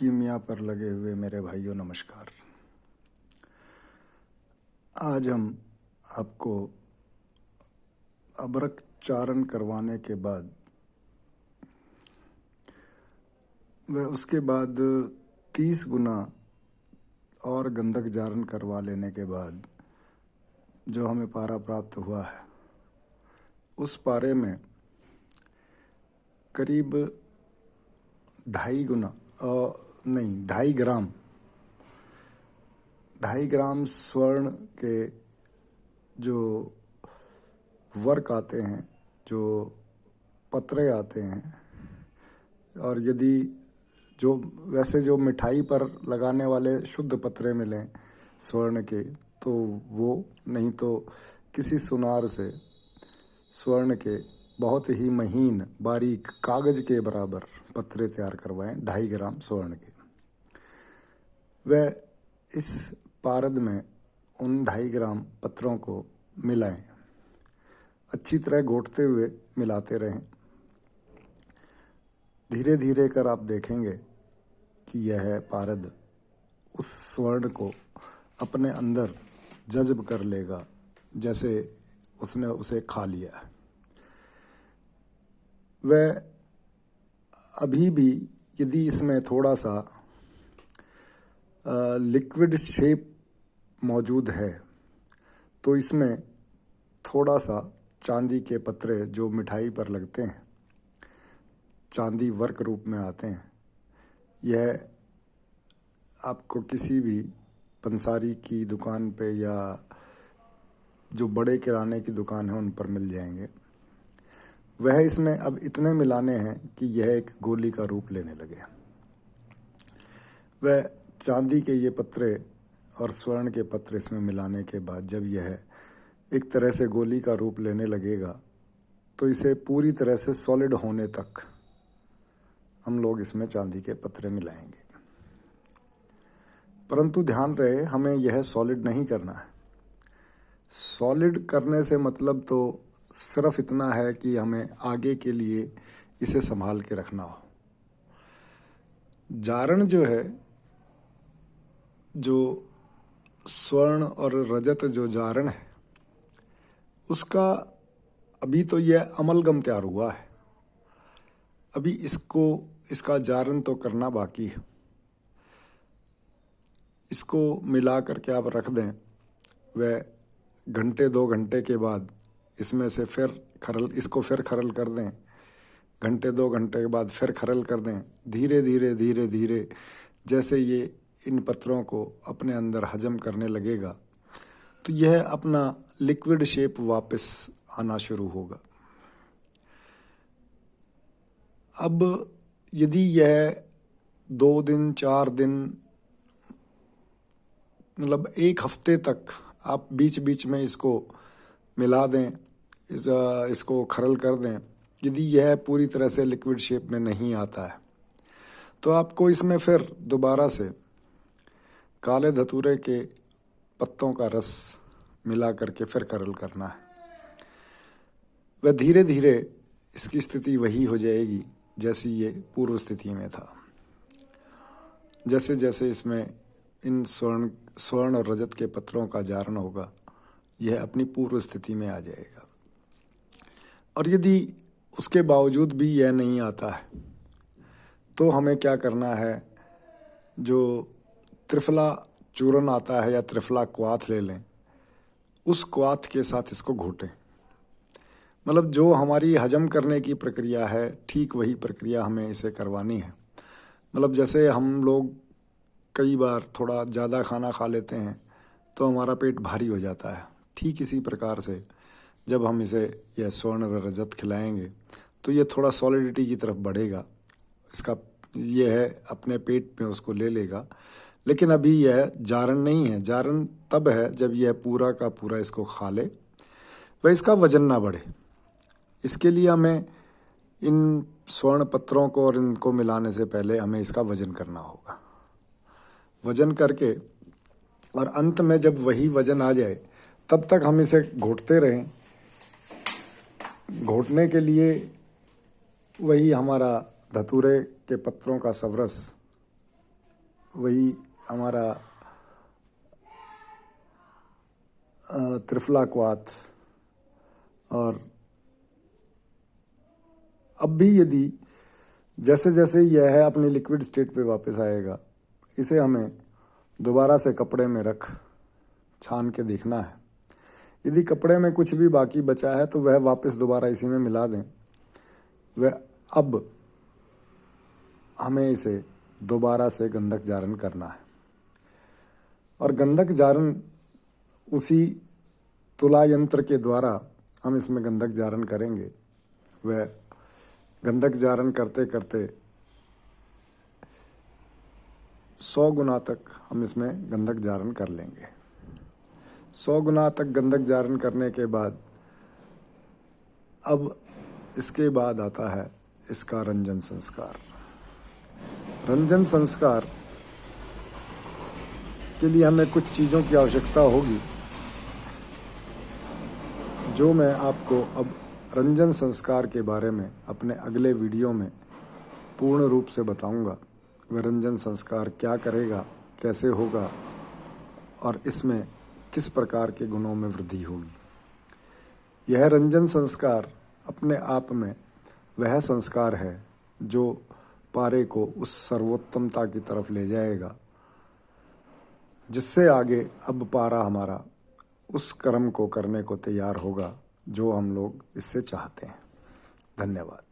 कीमिया पर लगे हुए मेरे भाइयों नमस्कार। आज हम आपको अबरक चारण करवाने के बाद व उसके बाद 30 गुना और गंधक जारण करवा लेने के बाद जो हमें पारा प्राप्त हुआ है, उस पारे में करीब 2.5 गुना नहीं 2.5 ग्राम स्वर्ण के जो वर्क आते हैं, जो पत्रे आते हैं, और यदि जो वैसे जो मिठाई पर लगाने वाले शुद्ध पत्रे मिलें स्वर्ण के तो वो, नहीं तो किसी सुनार से स्वर्ण के बहुत ही महीन बारीक कागज के बराबर पत्रे तैयार करवाएं 2.5 ग्राम स्वर्ण के। वह इस पारद में उन 2.5 ग्राम पत्रों को मिलाएं, अच्छी तरह घोटते हुए मिलाते रहें। धीरे धीरे कर आप देखेंगे कि यह पारद उस स्वर्ण को अपने अंदर जज्ब कर लेगा, जैसे उसने उसे खा लिया है। वह अभी भी यदि इसमें थोड़ा सा लिक्विड शेप मौजूद है तो इसमें थोड़ा सा चांदी के पत्रे जो मिठाई पर लगते हैं, चांदी वर्क रूप में आते हैं, यह आपको किसी भी पंसारी की दुकान पे या जो बड़े किराने की दुकान है उन पर मिल जाएंगे। वह इसमें अब इतने मिलाने हैं कि यह एक गोली का रूप लेने लगे। वह चांदी के ये पत्रे और स्वर्ण के पत्रे इसमें मिलाने के बाद जब यह एक तरह से गोली का रूप लेने लगेगा तो इसे पूरी तरह से सॉलिड होने तक हम लोग इसमें चांदी के पत्रे मिलाएंगे। परंतु ध्यान रहे, हमें यह सॉलिड नहीं करना है। सॉलिड करने से मतलब तो सिर्फ इतना है कि हमें आगे के लिए इसे संभाल के रखना हो। जारण जो है, जो स्वर्ण और रजत जो जारण है, उसका अभी तो यह अमलगम तैयार हुआ है। अभी इसका जारण तो करना बाकी है। इसको मिला करके आप रख दें, वह घंटे 2 घंटे के बाद इसमें से इसको फिर खरल कर दें, घंटे 2 घंटे के बाद फिर खरल कर दें। धीरे धीरे जैसे ये इन पत्रों को अपने अंदर हजम करने लगेगा तो यह अपना लिक्विड शेप वापस आना शुरू होगा। अब यदि यह 2 दिन 4 दिन मतलब 1 हफ्ते तक आप बीच बीच में इसको मिला दें, इसको खरल कर दें, यदि यह पूरी तरह से लिक्विड शेप में नहीं आता है तो आपको इसमें फिर दोबारा से काले धतूरे के पत्तों का रस मिला करके फिर खरल करना है। वह धीरे धीरे इसकी स्थिति वही हो जाएगी जैसी ये पूर्व स्थिति में था। जैसे जैसे इसमें इन स्वर्ण और रजत के पत्रों का जारण होगा, यह अपनी पूर्व स्थिति में आ जाएगा। और यदि उसके बावजूद भी यह नहीं आता है तो हमें क्या करना है, जो त्रिफला चूर्ण आता है या त्रिफला क्वाथ ले लें, उस क्वाथ के साथ इसको घोटें। मतलब जो हमारी हजम करने की प्रक्रिया है, ठीक वही प्रक्रिया हमें इसे करवानी है। मतलब जैसे हम लोग कई बार थोड़ा ज़्यादा खाना खा लेते हैं तो हमारा पेट भारी हो जाता है, ठीक इसी प्रकार से जब हम इसे यह स्वर्ण और रजत खिलाएंगे तो ये थोड़ा सॉलिडिटी की तरफ बढ़ेगा। इसका यह है अपने पेट में उसको ले लेगा। लेकिन अभी यह जारण नहीं है। जारण तब है जब यह पूरा का पूरा इसको खा ले, वह इसका वजन ना बढ़े। इसके लिए हमें इन स्वर्ण पत्रों को और इनको मिलाने से पहले हमें इसका वजन करना होगा। वजन करके और अंत में जब वही वजन आ जाए तब तक हम इसे घोटते रहें। घोटने के लिए वही हमारा धतूरे के पत्रों का सब रस वही हमारा त्रिफला क्वाथ। और अब भी यदि जैसे जैसे यह है अपनी लिक्विड स्टेट पे वापस आएगा, इसे हमें दोबारा से कपड़े में रख छान के देखना है। यदि कपड़े में कुछ भी बाकी बचा है तो वह वापस दोबारा इसी में मिला दें। वह अब हमें इसे दोबारा से गंधक जारन करना है। और गंधक जारन उसी तुला यंत्र के द्वारा हम इसमें गंधक जारन करेंगे। वह गंधक जारन करते करते 100 गुना तक हम इसमें गंधक जारन कर लेंगे। 100 गुना तक गंधक जारन करने के बाद अब इसके बाद आता है इसका रंजन संस्कार। रंजन संस्कार के लिए हमें कुछ चीज़ों की आवश्यकता होगी, जो मैं आपको अब रंजन संस्कार के बारे में अपने अगले वीडियो में पूर्ण रूप से बताऊंगा। वह रंजन संस्कार क्या करेगा, कैसे होगा और इसमें किस प्रकार के गुणों में वृद्धि होगी। यह रंजन संस्कार अपने आप में वह संस्कार है जो पारे को उस सर्वोत्तमता की तरफ ले जाएगा, जिससे आगे अब पारा हमारा उस कर्म को करने को तैयार होगा जो हम लोग इससे चाहते हैं। धन्यवाद।